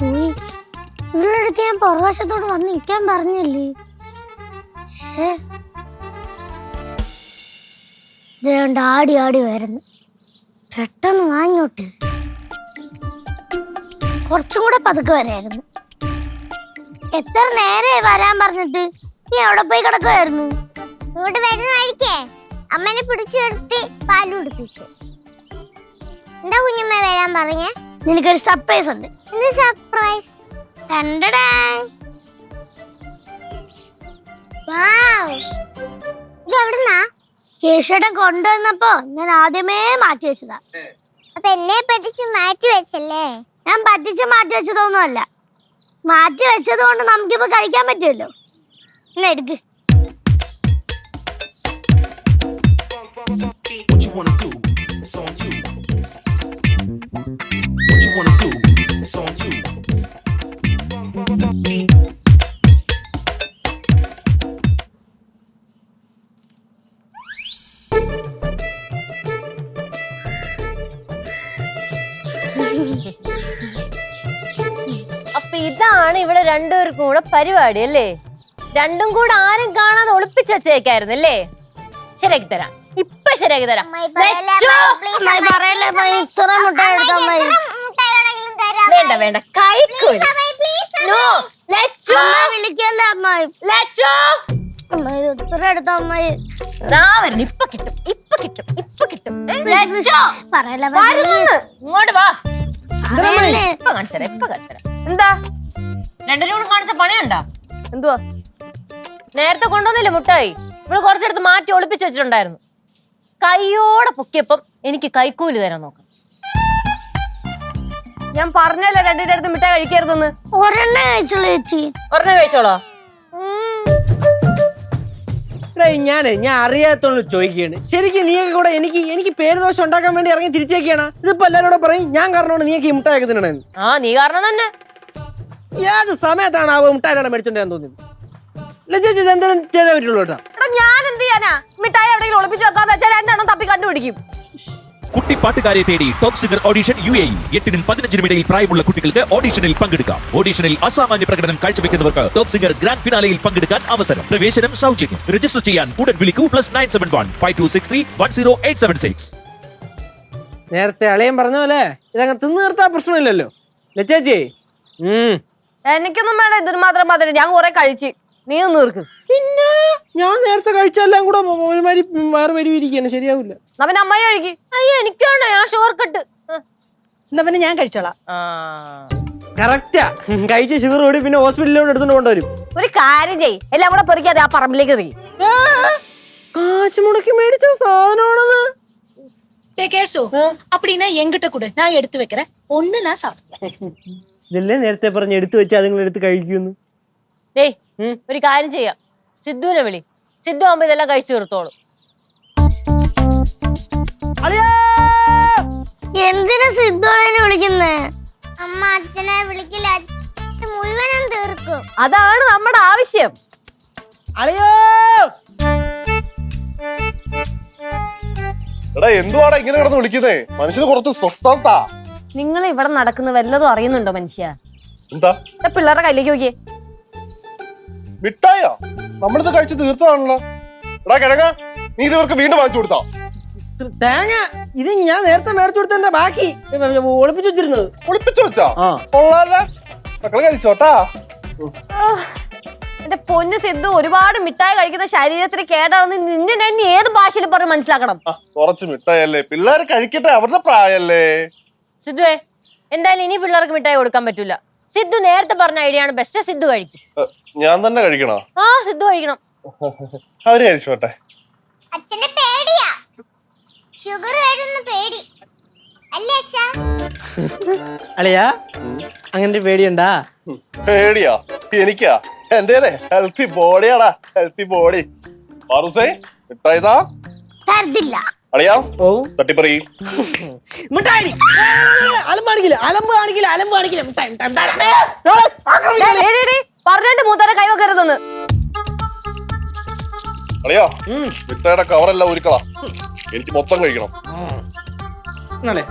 പോയി? ഇവളടുത്ത് ഞാൻ പുറവശത്തോട് വന്ന് നിൽക്കാൻ പറഞ്ഞില്ലേ? ഇതുകൊണ്ട് ആടി ആടി വരുന്നു. പെട്ടെന്ന് വാങ്ങോട്ട്. കുറച്ചും കൂടെ പതുക്കെ വരായിരുന്നു. എത്ര നേരമായി വരാൻ പറഞ്ഞിട്ട്? നീ എവിടെ പോയി കിടക്കുമായിരുന്നു? ഇങ്ങോട്ട് വരുന്ന വഴിക്കേ അമ്മനെ പിടിച്ചു നിർത്തി പാല് കുടിപ്പിച്ചു. എന്താ കുഞ്ഞമ്മ വരാൻ പറഞ്ഞേ? നിനക്കൊരു സർപ്രൈസ് ഉണ്ട്. എന്ത് സർപ്രൈസ്? ഇതെവിടുന്നാ? കേശുവേട്ടൻ കൊണ്ടുവന്നപ്പോ ഞാൻ ആദ്യമേ മാറ്റി വെച്ചതാ. അപ്പൊ എന്നെ പറ്റിച്ച് മാറ്റി വെച്ചല്ലേ? ഞാൻ പറ്റിച്ച് മാറ്റി വെച്ചതൊന്നുമല്ല. മാറ്റി വെച്ചത് കൊണ്ട് നമുക്കിപ്പോ കഴിക്കാൻ പറ്റുമല്ലോ. എന്നാ എടുക്ക്. What you wanna do? It's on you. What you wanna do? It's on you. അപ്പൊ ഇതാണ് ഇവിടെ രണ്ടുപേർക്കും കൂടെ പരിപാടി അല്ലേ? രണ്ടും കൂടെ ആരും കാണാതെ ഒളിപ്പിച്ച് വെച്ചേക്കായിരുന്നു അല്ലേ? ശരിയാക്കി തരാം, ഇപ്പൊ ശരിയാക്കി തരാം. വേണ്ട വേണ്ട, കഴിക്കൂല. ഇപ്പൊ കിട്ടും, ഇപ്പൊ കിട്ടും, ഇപ്പൊ കിട്ടും. ഇങ്ങോട്ട് വാ. ഇപ്പൊ കാണിച്ചരാ, ഇപ്പൊ കാണിച്ചരാ. എന്താ രണ്ടിനും കൂടെ കാണിച്ച പണിയുണ്ടാ? എന്തുവാ? നേരത്തെ കൊണ്ടുവന്നില്ലേ മുട്ടായി? ഇവിടെ കുറച്ചെടുത്ത് മാറ്റി ഒളിപ്പിച്ച് വെച്ചിട്ടുണ്ടായിരുന്നു. കൈയോടെ പൊക്കിയപ്പം എനിക്ക് കൈക്കൂലി തരാൻ നോക്കാം. ഞാൻ പറഞ്ഞല്ലേ രണ്ടിന്റെ അടുത്ത് മിഠായി കഴിക്കരുതെന്ന്. ഒരെണ്ണേ കഴിച്ചോളൂ ചേച്ചി. ഒരെണ്ണം കഴിച്ചോളോ? ഞാൻ അറിയാത്തോണ്ട് ചോദിക്കുകയാണ്. ശരിക്കും നീയൊക്കെ കൂടെ എനിക്ക് പേര് ദോഷം ഉണ്ടാക്കാൻ വേണ്ടി ഇറങ്ങി തിരിച്ചേക്കാണ്. ഇതിപ്പോ എല്ലാവരോടും പറയും ഞാൻ കാരണമാണ് നീയൊക്കെ ഈ മുട്ടായൊക്കെ തിന്നണേന്ന്. ആ നീ കാരണം തന്നെ. ഏത് സമയത്താണ് ആ മുട്ടായിടെ മേടിച്ചോണ്ടാൻ തോന്നുന്നത്? ലജ്ജിച്ച് എന്തെങ്കിലും ചെയ്തേ പറ്റുള്ളൂ കേട്ടോ. ഞാൻ എന്ത് ചെയ്യാനാ? മിഠായി എവിടെയെങ്കിലും ഒളിപ്പിച്ച് വെക്കാന്ന് വെച്ചാൽ രണ്ടെണ്ണം തപ്പി കണ്ടുപിടിക്കും. കുട്ടി പാട്ടുകാരെ തേടി ടോപ്പ് സിംഗർ ഓഡിഷൻ UAE. 8-നും 15-നും ഇടയിൽ പ്രായമുള്ള കുട്ടികൾക്ക് ഓഡിഷനിൽ പങ്കെടുക്കാം. ഓഡിഷനിൽ അസാമാന്യ പ്രകടനം കാഴ്ചവെക്കുന്നവർക്ക് ടോപ്പ് സിംഗർ ഗ്രാൻഡ് ഫിനാലയിൽ പങ്കെടുക്കാൻ അവസരം. പ്രവേശനം സൗജന്യം. രജിസ്റ്റർ ചെയ്യാൻ ഉടൻ വിളിക്കൂ. +971 5263 10876. നേരത്തെ അളിയൻ പറഞ്ഞ പോലെ ഇതങ്ങ് തിന്നു നിർത്താൻ പ്രശ്നമില്ലല്ലോ ലച്ചേച്ചി. എനിക്കൊന്നും വേണ്ട, ഇതിന് മാത്രം മതി. ഞാൻ കുറെ കഴിച്ച്, നീ ഒന്ന് തീർക്ക്. പിന്നെ ഞാൻ നേരത്തെ കഴിച്ചെല്ലാം കൂടെ ഒരുമാതിരി വേറെ വരുവിരിക്കാണ്, ശരിയാവില്ല. പിന്നെ അമ്മായി കഴിക്ക്. അയ്യോ എനിക്കാണ്, ഞാൻ ഷുഗർ കട്ട്. എന്നാ പിന്നെ ഞാൻ കഴിച്ചോളാം. കറക്റ്റാ. കഴിച്ച ഷുഗർ കൂടി പിന്നെ ഹോസ്പിറ്റലിലോട്ട് എടുത്തോണ്ട് കൊണ്ടുവരും. ഒരു കാര്യം ചെയ്യ്, എല്ലാം കൂടെ പെറുക്കിയാതെ ആ പറമ്പിലേക്ക് എറിയും. കാശ് മുടക്കി മേടിച്ച സാധനമാണത്. கேசு அப்படின்னா என்கிட்ட கூட நான் எடுத்து வைக்கிறேன். ஒண்ணு நான் சாப்பிடுறேன். ഇതല്ലേ നേരത്തെ പറഞ്ഞ് എടുത്തു വെച്ചാൽ നിങ്ങൾ എടുത്ത് കഴിക്കുന്നു. ഡേയ് ഒരു കാര്യം ചെയ്യാം, സിദ്ധുവിനെ വിളി. സിദ്ധു ആകുമ്പോ ഇതെല്ലാം കഴിച്ചു തീർത്തോളൂ. എന്തിനാ സിദ്ധുവിനെ വിളിക്കുന്നേ? അമ്മ അച്ഛനെ വിളിക്കില്ല, മുഴുവനും തീർക്കും. അതാണ് നമ്മുടെ ആവശ്യം. അളിയോ എടാ എന്തുവാടാ ഇങ്ങനെ കിടന്ന് വിളിക്കുന്നേ? മനുഷ്യന് കുറച്ച് സ്വസ്ഥത. നിങ്ങൾ ഇവിടെ നടക്കുന്ന വല്ലതും അറിയുന്നുണ്ടോ മനുഷ്യ? എന്താ പിള്ളേരുടെ കയ്യിലേക്ക് നോക്കിയേ. മിഠായോ? നമ്മളിത് കഴിച്ച് തീർത്തതാണല്ലോ. എടാ കിഴങ്ങ, നീ ഇവർക്ക് വീണ്ടും വാങ്ങിച്ചു കൊടുത്താ? തേങ്ങ ഇത് ഞാൻ നേരത്തെ മേടിച്ചു കൊടുത്തതിന്റെ ബാക്കി ഒളിപ്പിച്ചു വെച്ചിരുന്നത്. ഒളിപ്പിച്ചു വെച്ചാ? കൊള്ളാല്ലേ, മക്കള് കഴിച്ചോട്ടാ. എന്റെ പൊന്നു സിദ്ധു, ഒരുപാട് മിഠായി കഴിക്കുന്ന ശരീരത്തിന് കേടാണെന്ന് നിന്നെ ഞാൻ ഏത് ഭാഷയിൽ പറഞ്ഞ് മനസ്സിലാക്കണം? കുറച്ച് മിഠായല്ലേ, പിള്ളേര് കഴിക്കട്ടെ, അവരുടെ പ്രായല്ലേ. സിദ്ധുവേ, എന്തായാലും ഇനി പിള്ളേർക്ക് മിഠായി കൊടുക്കാൻ പറ്റൂല. സിദ്ധു നേരത്തെ പറഞ്ഞ ഐഡിയ ആണ് ബെസ്റ്റ്. സിദ്ധു കഴിക്കും. ഞാൻ തന്നെ കഴിക്കണോ? ആ സിദ്ധു കഴിക്കണം. അവര് കഴിച്ചോട്ടെ. അച്ഛന്റെ പേടിയാ, ഷുഗർ വരുന്ന പേടി അല്ലേ അച്ഛാ? അളിയാ അങ്ങനെ പേടിയുണ്ടാ? പേടിയാ എനിക്കാ? എന്റെ ഹെൽത്തി ബോഡിയാടാ, ഹെൽത്തി ബോഡി. മിഠായിതാ തരത്തില്ല. അളിയാ തട്ടിപ്പറി മിഠായി. അലമ്പ് കാണിക്കില്ല. പറഞ്ഞിട്ട് മൂത്തര കൈവക്കരുതെന്ന്. അളിയാ മിഠായിയുടെ കവറെല്ലാം ഉരുക്കളാ, എനിക്ക് മൊത്തം കഴിക്കണം. നാളെ